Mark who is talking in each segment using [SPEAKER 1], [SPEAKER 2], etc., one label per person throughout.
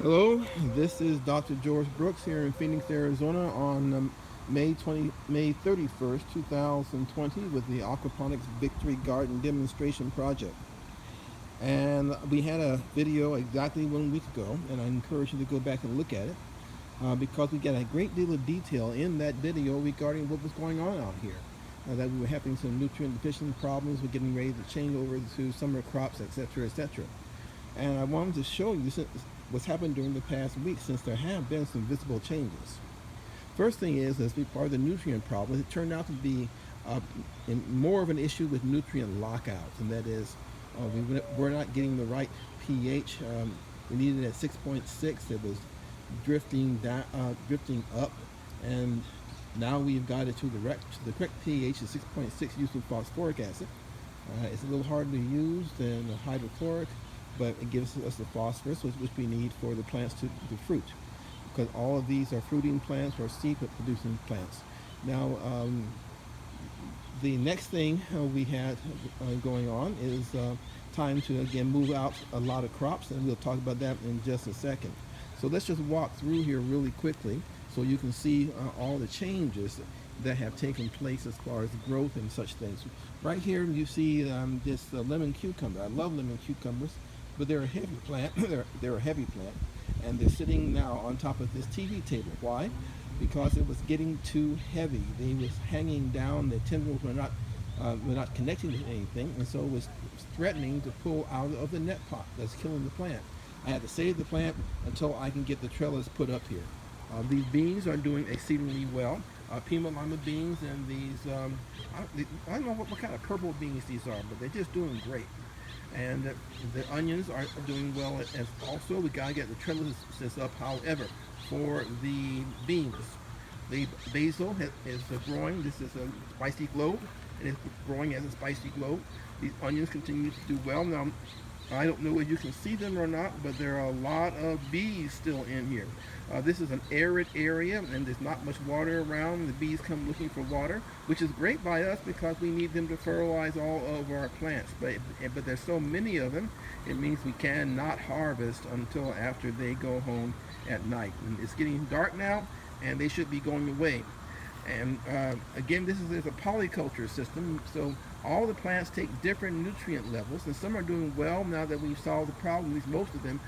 [SPEAKER 1] Hello, this is Dr. George Brooks here in Phoenix, Arizona on May 31st, 2020 with the Aquaponics Victory Garden Demonstration Project. And we had a video exactly 1 week ago, and I encourage you to go back and look at it because we got a great deal of detail in that video regarding what was going on out here. That we were having some nutrient deficiency problems, we're getting ready to change over to summer crops, etc., etc. And I wanted to show you what's happened during the past week, since there have been some visible changes. First thing is, as part of the nutrient problem, it turned out to be more of an issue with nutrient lockouts, and that is we're not getting the right pH. We needed it at 6.6. It was drifting down, drifting up, and now we've got it to the correct pH is 6.6 using phosphoric acid. It's a little harder to use than hydrochloric, but it gives us the phosphorus which we need for the plants to fruit, because all of these are fruiting plants or seed producing plants. Now, the next thing we had going on is time to again move out a lot of crops, and we'll talk about that in just a second. So let's just walk through here really quickly so you can see all the changes that have taken place as far as growth and such things. Right here you see this lemon cucumber. I love lemon cucumbers, but they're a heavy plant. they're a heavy plant, and they're sitting now on top of this TV table. Why? Because it was getting too heavy. They was hanging down. The tendrils were not connecting to anything, and so it was threatening to pull out of the net pot. That's killing the plant. I had to save the plant until I can get the trellis put up here. These beans are doing exceedingly well. Pima Lima beans, and these I don't know what kind of purple beans these are, but they're just doing great. And the onions are doing well as also. We gotta get the trellises up. However, for the beans, the basil is growing. This is a spicy globe, and it's growing as a spicy globe. These onions continue to do well. Now, I don't know if you can see them or not, but there are a lot of bees still in here. This is an arid area, and there's not much water around. The bees come looking for water, which is great by us because we need them to fertilize all of our plants. But there's so many of them, it means we cannot harvest until after they go home at night. And it's getting dark now, and they should be going away. And again, this is a polyculture system, so all the plants take different nutrient levels, and some are doing well now that we've solved the problem, at least most of them.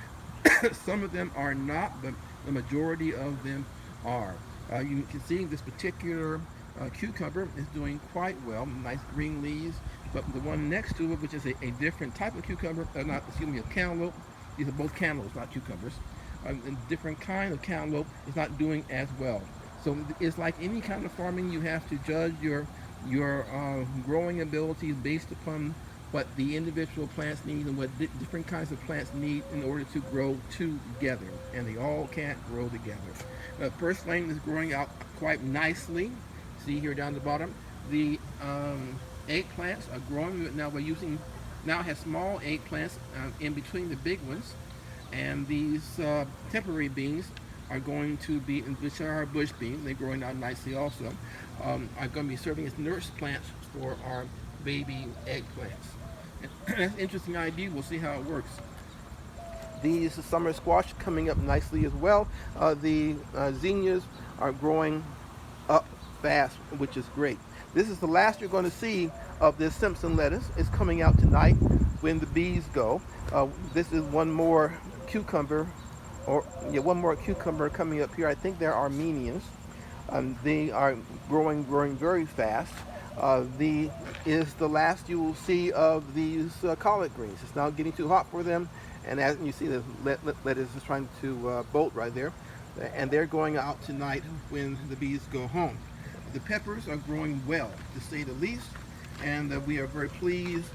[SPEAKER 1] Some of them are not, but the majority of them are. You can see this particular cucumber is doing quite well, nice green leaves, but the one next to it, which is a different type of cucumber, a cantaloupe, these are both cantaloupes, not cucumbers, a different kind of cantaloupe is not doing as well. So it's like any kind of farming, you have to judge your growing abilities based upon what the individual plants need and what different kinds of plants need in order to grow together, and they all can't grow together. Purslane is growing out quite nicely. See here down the bottom, the eggplants are growing. Now now has small eggplants in between the big ones, and these temporary beans are going to be, which are our bush beans, they're growing out nicely also, are going to be serving as nurse plants for our baby eggplants. That's an interesting idea. We'll see how it works. These summer squash coming up nicely as well. The zinnias are growing up fast, which is great. This is the last you're going to see of this Simpson lettuce. It's coming out tonight when the bees go. This is one more cucumber coming up here. I think they're Armenians. They are growing very fast. Is the last you will see of these collard greens. It's now getting too hot for them, and as you see, the lettuce is trying to bolt right there, and they're going out tonight when the bees go home. The peppers are growing well, to say the least, and we are very pleased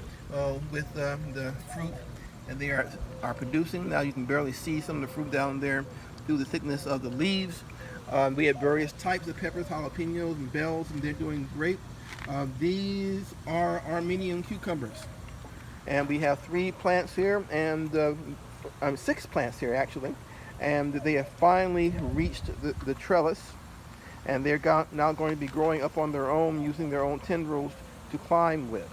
[SPEAKER 1] with the fruit, and they are producing. Now you can barely see some of the fruit down there through the thickness of the leaves. We have various types of peppers, jalapenos and bells, and they're doing great. These are Armenian cucumbers, and we have 3 plants here, and 6 plants here actually, and they have finally reached the trellis, and they're now going to be growing up on their own, using their own tendrils to climb with.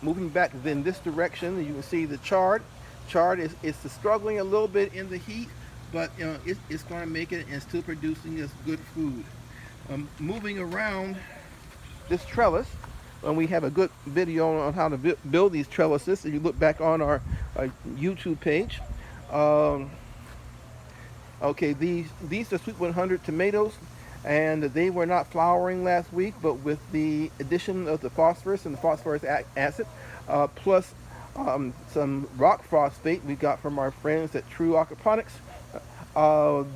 [SPEAKER 1] Moving back in this direction, you can see the chard. chard is struggling a little bit in the heat, but it's going to make it and still producing us good food. Moving around this trellis, and we have a good video on how to build these trellises. If you look back on our YouTube page. Okay, these are Sweet 100 tomatoes, and they were not flowering last week, but with the addition of the phosphorus and the phosphorus acid, plus some rock phosphate we got from our friends at True Aquponics,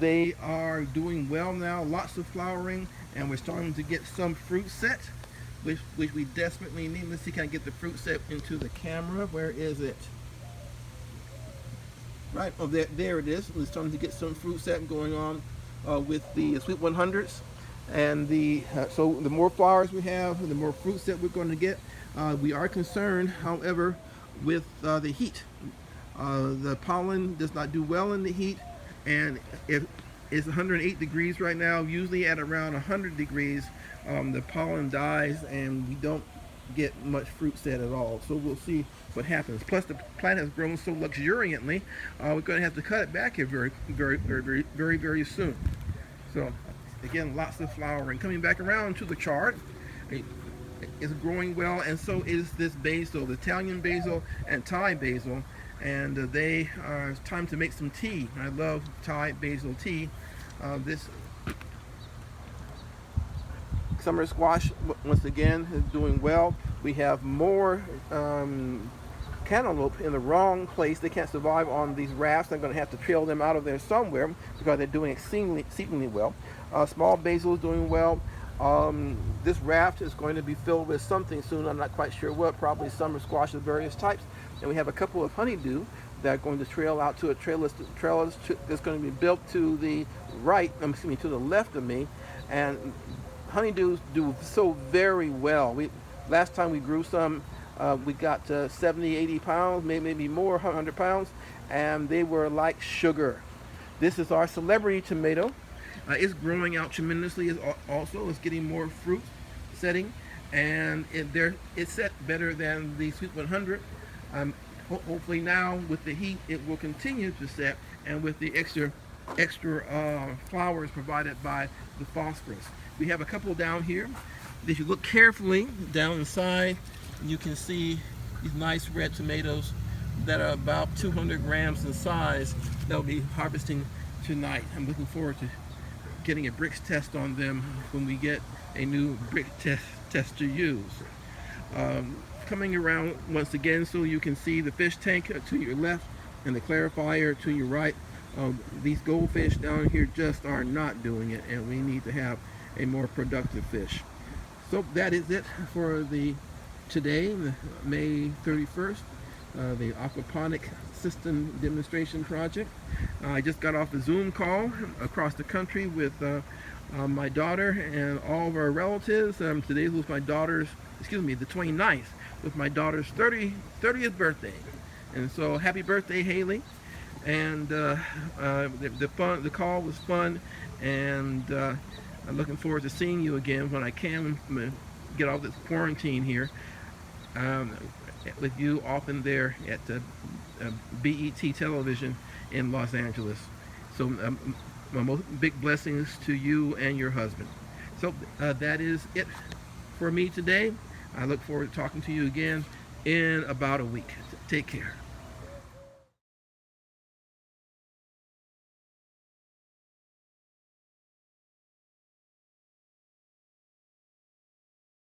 [SPEAKER 1] they are doing well now, lots of flowering, and we're starting to get some fruit set, which we desperately need. Let's see, can I get the fruit set into the camera? Where is it? Right, oh, there it is. We're starting to get some fruit set going on with the Sweet 100s. And so the more flowers we have, the more fruit set we're going to get. We are concerned, however, with the heat. The pollen does not do well in the heat, and if it's 108 degrees right now, usually at around 100 degrees, the pollen dies and we don't get much fruit set at all. So we'll see what happens. Plus the plant has grown so luxuriantly, we're going to have to cut it back here very soon. So again, lots of flowering. Coming back around to the chard, it's growing well, and so is this basil, the Italian basil and Thai basil, and it's time to make some tea. I love Thai basil tea. This summer squash, once again, is doing well. We have more cantaloupe in the wrong place. They can't survive on these rafts. I'm going to have to trail them out of there somewhere because they're doing exceedingly well. Small basil is doing well. This raft is going to be filled with something soon. I'm not quite sure what, probably summer squash of various types. And we have a couple of honeydew that are going to trail out to a trellis that's going to be built to the right, to the left of me. And honeydews do so very well. Last time we grew some, we got 70, 80 pounds, maybe more, 100 pounds, and they were like sugar. This is our celebrity tomato. It's growing out tremendously. It's getting more fruit setting, and it's set better than the Sweet 100. Hopefully now with the heat it will continue to set, and with the extra flowers provided by the phosphorus. We have a couple down here. If you look carefully down inside, you can see these nice red tomatoes that are about 200 grams in size that will be harvesting tonight. I'm looking forward to getting a bricks test on them when we get a new brick test to use. Coming around once again so you can see the fish tank to your left and the clarifier to your right. These goldfish down here just are not doing it, and we need to have a more productive fish. So that is it for today, May 31st, the aquaponic system demonstration project. I just got off a Zoom call across the country with my daughter and all of our relatives. Today was my daughter's, the 29th, was my daughter's 30th birthday. And so happy birthday, Haley. And the call was fun, and I'm looking forward to seeing you again when I can get off this quarantine here with you often there at BET Television in Los Angeles. So my most big blessings to you and your husband. So that is it for me today. I look forward to talking to you again in about a week. Take care.